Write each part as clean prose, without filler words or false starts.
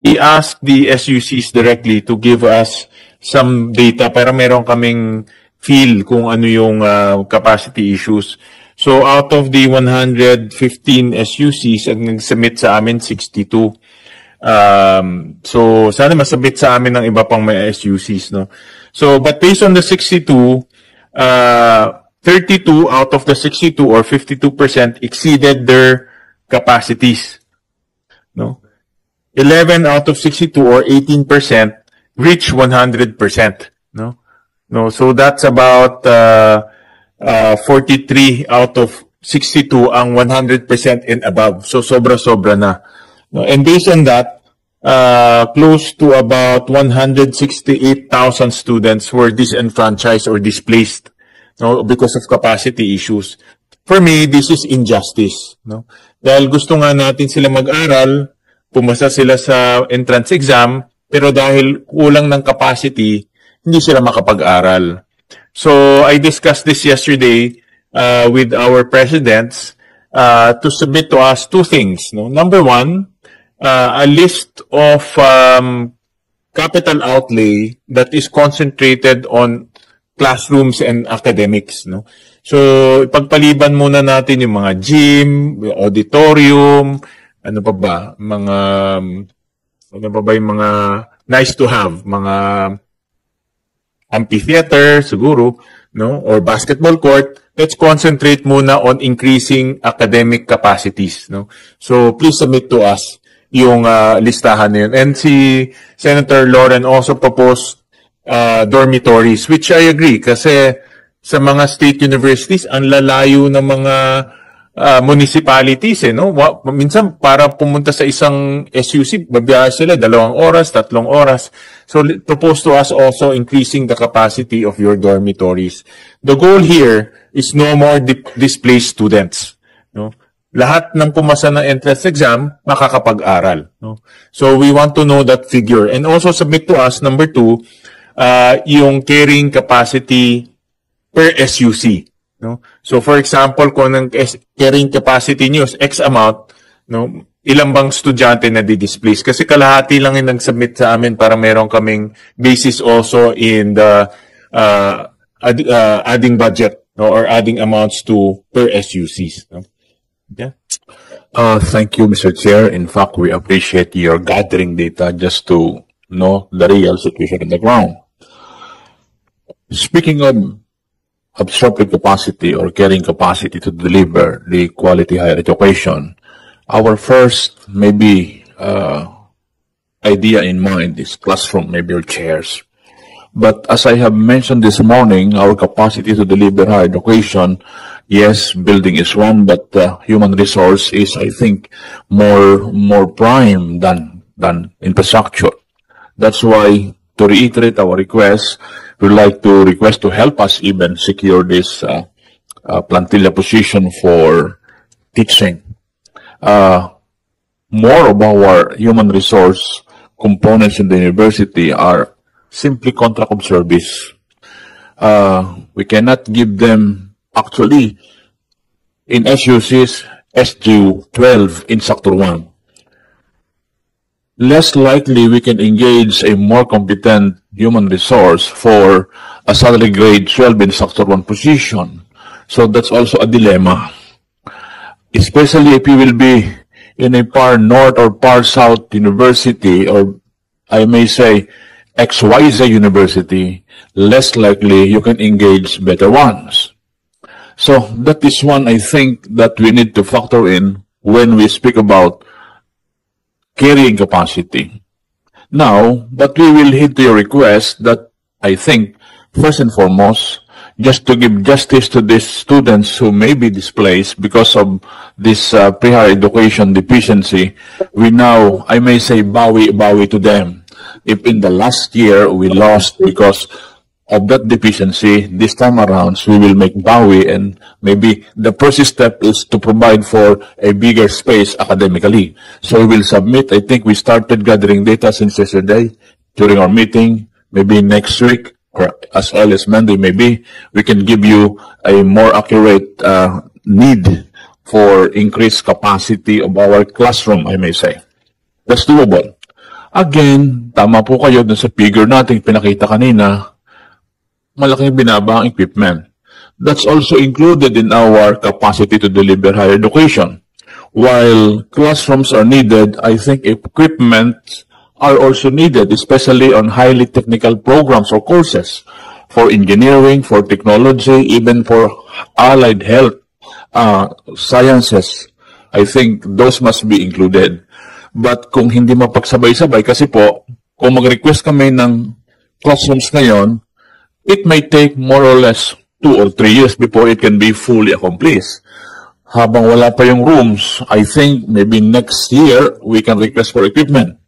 we ask the SUCs directly to give us some data para meron kaming feel kung ano yung capacity issues. So out of the 115 SUCs, ang nag-submit sa amin 62. So sana masubmit sa amin ng iba pang may SUCs, no? So but based on the 62, 32 out of the 62 or 52% exceeded their capacities, no? 11 out of 62 or 18% reach 100%, no? No, so that's about 43 out of 62 ang 100% and above. So sobra-sobra na. No? And based on that, close to about 168,000 students were disenfranchised or displaced, no, because of capacity issues. For me, this is injustice, no? Dahil gusto nga natin sila mag-aral, pumasa sila sa entrance exam, pero dahil kulang ng capacity, hindi sila makapag-aral. So I discussed this yesterday with our presidents to submit to us two things, no? Number one, a list of capital outlay that is concentrated on classrooms and academics, no? So ipagpaliban muna natin yung mga gym, auditorium, ano pa ba, yung mga nice to have, mga amphitheater siguro, no, or basketball court. Let's concentrate muna on increasing academic capacities, no. So please submit to us yung listahan na yun. And si Senator Lauren also proposed dormitories, which I agree kasi sa mga state universities ang lalayo ng mga municipalities, no? Minsan para pumunta sa isang SUC, babiyahe sila 2 oras, 3 oras. So propose to us also increasing the capacity of your dormitories. The goal here is no more displaced students, no? Lahat ng pumasa ng entrance exam makakapag-aral, no? So we want to know that figure and also submit to us number 2 yung carrying capacity per SUC. No? So for example, kung ang carrying capacity niyo is X amount, no, ilang bang estudyante na di-displace? Kasi kalahati lang yung nag-submit sa amin para meron kaming basis also in the adding budget, no, or adding amounts to per SUCs. No? Yeah. Thank you, Mr. Chair. In fact, we appreciate your gathering data just to know the real situation on the ground. Speaking of absorptive capacity or carrying capacity to deliver the quality higher education, our first maybe idea in mind is classroom, maybe or chairs. But as I have mentioned this morning, our capacity to deliver higher education, yes, building is one, but human resource is, I think, more prime than infrastructure. That's why, to reiterate our request, we'd like to request to help us even secure this plantilla position for teaching. More of our human resource components in the university are simply contract of service. We cannot give them, actually, in SUCs, SGU 12 in Sector 1. Less likely we can engage a more competent human resource for a salary grade 12 in Sector 1 position. So that's also a dilemma. Especially if you will be in a par north or par south university, or I may say XYZ university, less likely you can engage better ones. So that is one I think that we need to factor in when we speak about carrying capacity. Now, but we will heed to your request that I think, first and foremost, just to give justice to these students who may be displaced because of this pre-higher education deficiency, we now, I may say, bawi to them. If in the last year we lost because of that deficiency, this time around we will make bawi, and maybe the first step is to provide for a bigger space academically. So we will submit. I think we started gathering data since yesterday during our meeting. Maybe next week or as early as Monday, maybe we can give you a more accurate need for increased capacity of our classroom, I may say. That's doable. Again, tama po kayo dun sa figure natin pinakita kanina, malaking binaba ang equipment. That's also included in our capacity to deliver higher education. While classrooms are needed, I think equipment are also needed, especially on highly technical programs or courses for engineering, for technology, even for allied health sciences. I think those must be included. But kung hindi mapagsabay-sabay, kasi po, kung mag-request kami ng classrooms ngayon, it may take more or less 2 or 3 years before it can be fully accomplished. Habang wala pa yung rooms, I think maybe next year, we can request for equipment.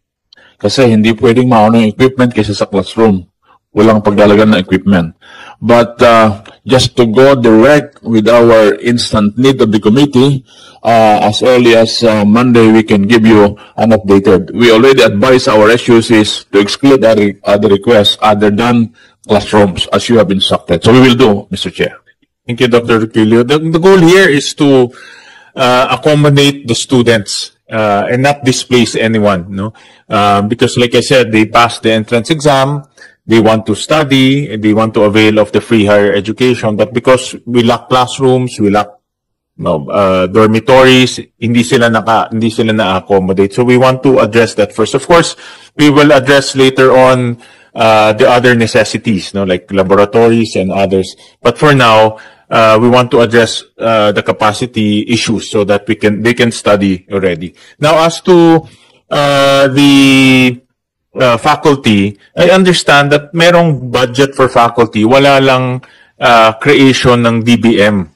Kasi hindi pwedeng mauna yung equipment kaysa sa classroom. Walang pagdalagan ng equipment. But just to go direct with our instant need of the committee, as early as Monday, we can give you an updated. We already advise our SUCs to exclude other requests other than classrooms, as you have instructed. So we will do, Mr. Chair. Thank you, Dr. Ruquillo. The goal here is to accommodate the students and not displace anyone, no? Because like I said, they passed the entrance exam, they want to study, they want to avail of the free higher education, but because we lack classrooms, we lack dormitories, hindi sila na-accommodate. So we want to address that first. Of course, we will address later on the other necessities, no, like laboratories and others. But for now, we want to address the capacity issues so that they can study already. Now, as to the faculty, I understand that merong budget for faculty, wala lang creation ng DBM.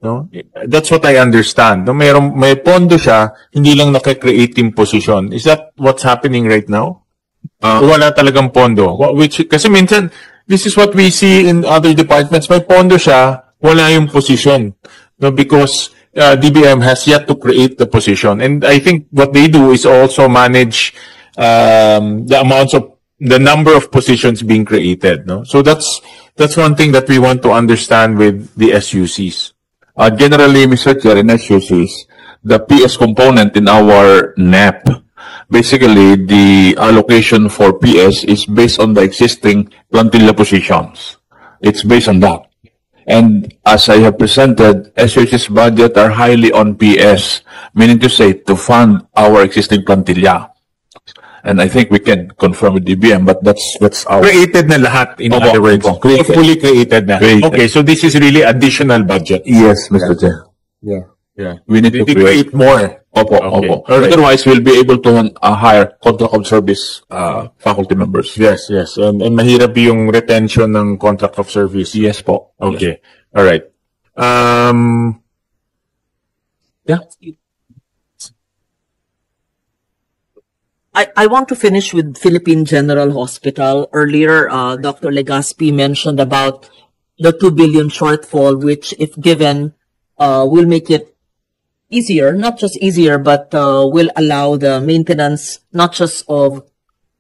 No? That's what I understand. No, may pondo siya, hindi lang naka-create yung position. Is that what's happening right now? Wala talagang pondo. Kasi minsan, this is what we see in other departments. May pondo siya, wala yung position. No, because DBM has yet to create the position. And I think what they do is also manage the number of positions being created. No? So that's one thing that we want to understand with the SUCs. Generally, Mr. Chair, in SUCs, the PS component in our NEP, basically the allocation for PS is based on the existing plantilla positions. It's based on that. And as I have presented, SUC's budget are highly on PS, meaning to say to fund our existing plantilla. And I think we can confirm with DBM, but that's our... Created na lahat, in other words. Created. Fully created na. Created. Okay, so this is really additional budget. Yes, Mr. Chair. Yeah. We need to create more. Opo. Alright. Otherwise, we'll be able to hire contract of service faculty members. Yes. And mahirap yung retention ng contract of service. Yes po. Okay. All right. Yeah. I want to finish with Philippine General Hospital. Earlier, Dr. Legaspi mentioned about the 2 billion shortfall, which, if given, will make it easier, not just easier, but will allow the maintenance not just of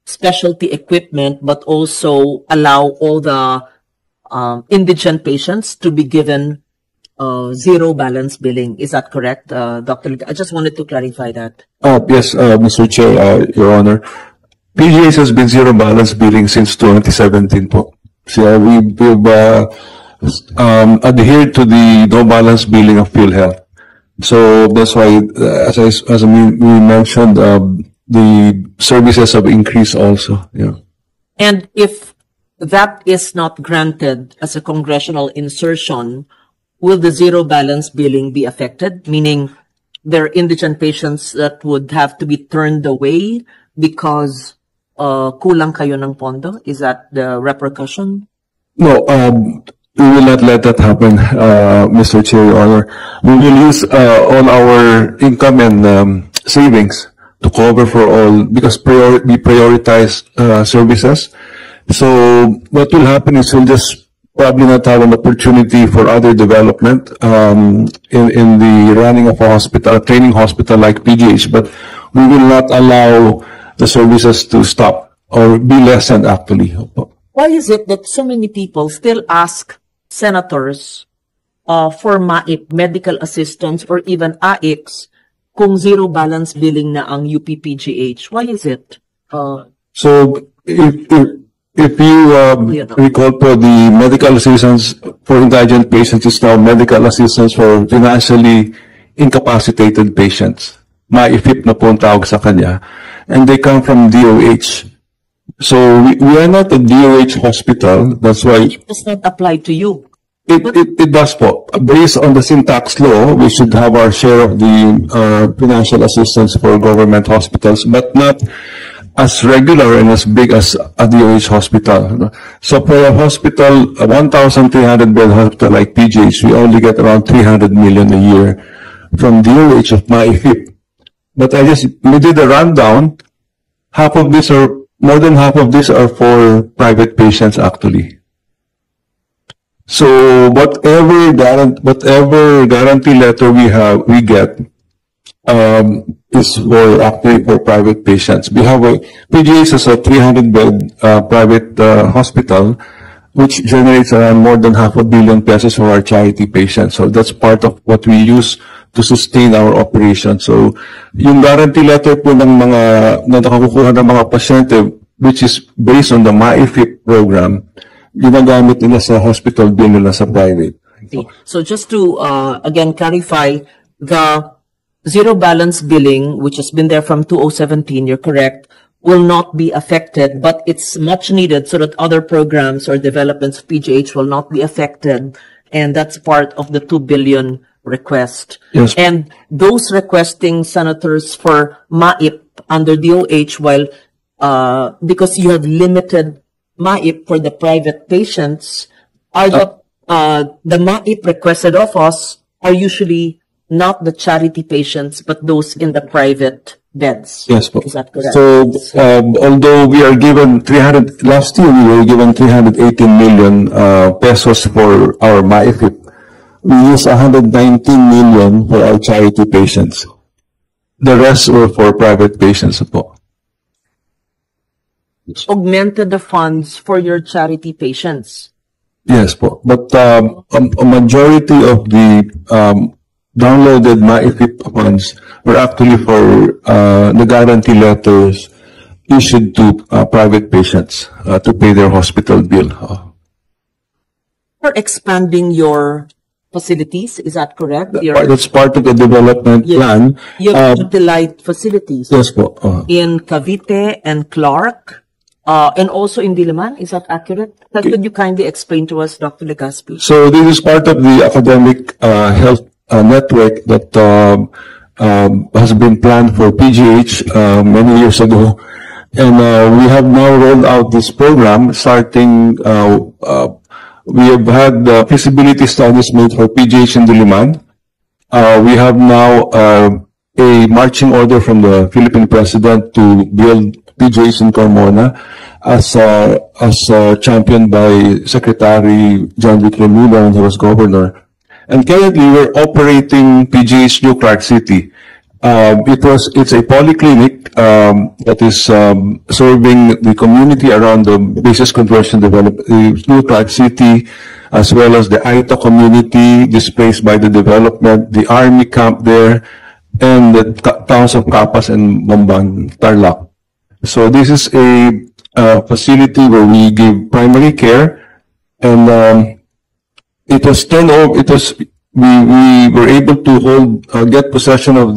specialty equipment, but also allow all the indigent patients to be given zero balance billing. Is that correct, Dr. I just wanted to clarify that. Yes, Mr. Chair, Your Honor. PGH has been zero balance billing since 2017 po. So we've adhered to the no balance billing of PhilHealth. So that's why, as we mentioned, the services have increased also. Yeah. And if that is not granted as a congressional insertion, will the zero balance billing be affected? Meaning there are indigent patients that would have to be turned away because kulang kayo ng pondo? Is that the repercussion? No, we will not let that happen, Mr. Chair, Your Honor. We will use all our income and savings to cover for all, because we prioritize services. So what will happen is we'll just probably not have an opportunity for other development in the running of a hospital, a training hospital like PGH, but we will not allow the services to stop or be lessened actually. Why is it that so many people still ask senators for MAIP, medical assistance, or even AICs kung zero balance billing na ang UPPGH? Why is it? So if you recall po, the medical assistance for indigent patients is now medical assistance for financially incapacitated patients. MAIFIP na po ang tawag sa kanya. And they come from DOH. So we are not a DOH hospital. That's why It does not apply to you. it does po. Based on the syntax law, we should have our share of the financial assistance for government hospitals, but not as regular and as big as a DOH hospital. So for a hospital, a 1,300 bed hospital like PGH, we only get around 300 million a year from DOH of MAIFIP. But we did a rundown. More than half of these are for private patients actually. So whatever guarantee letter we get, is for private patients. We have PGH is a 300 bed, private, hospital, which generates around more than ₱500 million pesos for our charity patients. So that's part of what we use to sustain our operation. So yung guarantee letter po ng mga na nakakukuha ng mga pasyente, which is based on the MAIFIP program, ginagamit nila sa hospital bill nila sa private. So just to again clarify, the zero balance billing, which has been there from 2017, you're correct, will not be affected, but it's much needed so that other programs or developments of PGH will not be affected. And that's part of the 2 billion request. Yes. And those requesting senators for MAIP under DOH, while because you have limited MAIP for the private patients, are the MAIP requested of us are usually not the charity patients, but those in the private beds. Yes, po. Is that correct? So, although we are given last year we were given 318 million pesos for our MAIFIP, we used 119 million for our charity patients. The rest were for private patients po. Augmented the funds for your charity patients. Yes po. But a majority of the downloaded MAIFIP funds were actually for the guarantee letters issued to private patients to pay their hospital bill. For expanding your facilities, is that correct? That's part of the development plan. You have satellite facilities Yes po. in Cavite and Clark, and also in Diliman. Is that accurate? Could you kindly explain to us, Dr. Legaspi? So this is part of the academic health network that has been planned for PGH many years ago. And we have now rolled out this program starting, we have had feasibility studies made for PGH in Diliman. We have now a marching order from the Philippine President to build PGH in Carmona as championed by Secretary John Vic Remulla when he was governor. And currently, we're operating PGH New Clark City. It's a polyclinic that is serving the community around the basis conversion development, New Clark City, as well as the Aita community displaced by the development, the army camp there, and the towns of Capas and Bamban, Tarlac. So this is a facility where we give primary care, and it was turned over. We were able to get possession of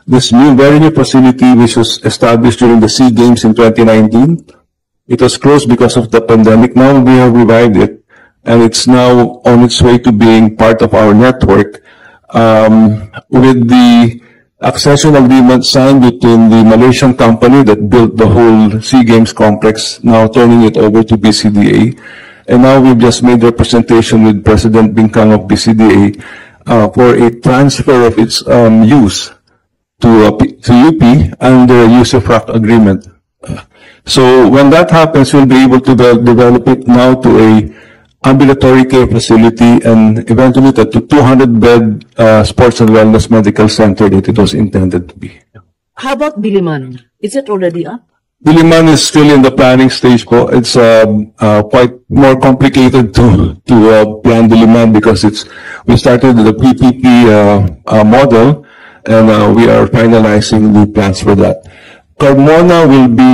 this very new facility, which was established during the SEA Games in 2019. It was closed because of the pandemic. Now we have revived it, and it's now on its way to being part of our network. With the accession agreement signed between the Malaysian company that built the whole SEA Games complex, now turning it over to BCDA. And now we've just made representation with President Bingkang of BCDA for a transfer of its use to UP under a use-of-frac agreement. So when that happens, we'll be able to develop it now to a ambulatory care facility and eventually to 200-bed sports and wellness medical center that it was intended to be. How about Diliman? Is it already up? Diliman is still in the planning stage po. It's quite more complicated to plan Diliman because we started the PPP model and we are finalizing the plans for that. Carmona will be